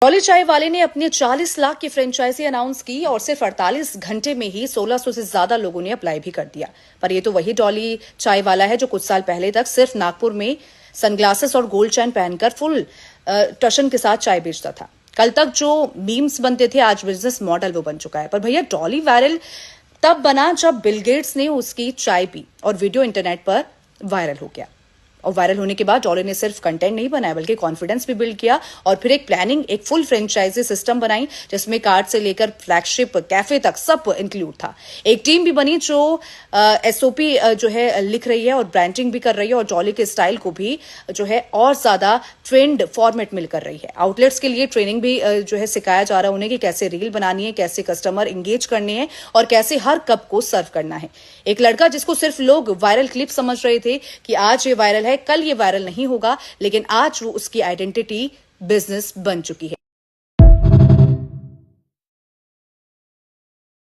डॉली चाय वाले ने अपने 40 लाख की फ्रेंचाइजी अनाउंस की और सिर्फ 48 घंटे में ही 1600 से ज्यादा लोगों ने अप्लाई भी कर दिया। पर ये तो वही डॉली चाय वाला है जो कुछ साल पहले तक सिर्फ नागपुर में सनग्लासेस और गोल्ड चैन पहनकर फुल टशन के साथ चाय बेचता था। कल तक जो मीम्स बनते थे, आज बिजनेस मॉडल वो बन चुका है। पर भैया, डॉली वायरल तब बना जब बिल गेट्स ने उसकी चाय पी और वीडियो इंटरनेट पर वायरल हो गया। और वायरल होने के बाद डॉली ने सिर्फ कंटेंट नहीं बनाया बल्कि कॉन्फिडेंस भी बिल्ड किया और फिर एक प्लानिंग, एक फुल फ्रेंचाइजी सिस्टम बनाई जिसमें कार्ड से लेकर फ्लैगशिप कैफे तक सब इंक्लूड था। एक टीम भी बनी जो एसओपी जो है लिख रही है और ब्रांडिंग भी कर रही है और डॉली के स्टाइल को भी जो है और ज्यादा ट्रेंड फॉर्मेट मिल कर रही है। आउटलेट्स के लिए ट्रेनिंग भी जो है सिखाया जा रहा है उन्हें कि कैसे रील बनानी है, कैसे कस्टमर इंगेज करने हैं और कैसे हर कप को सर्व करना है। एक लड़का जिसको सिर्फ लोग वायरल क्लिप समझ रहे थे कि आज ये वायरल है, कल ये वायरल नहीं होगा, लेकिन आज वो उसकी आइडेंटिटी बिजनेस बन चुकी है।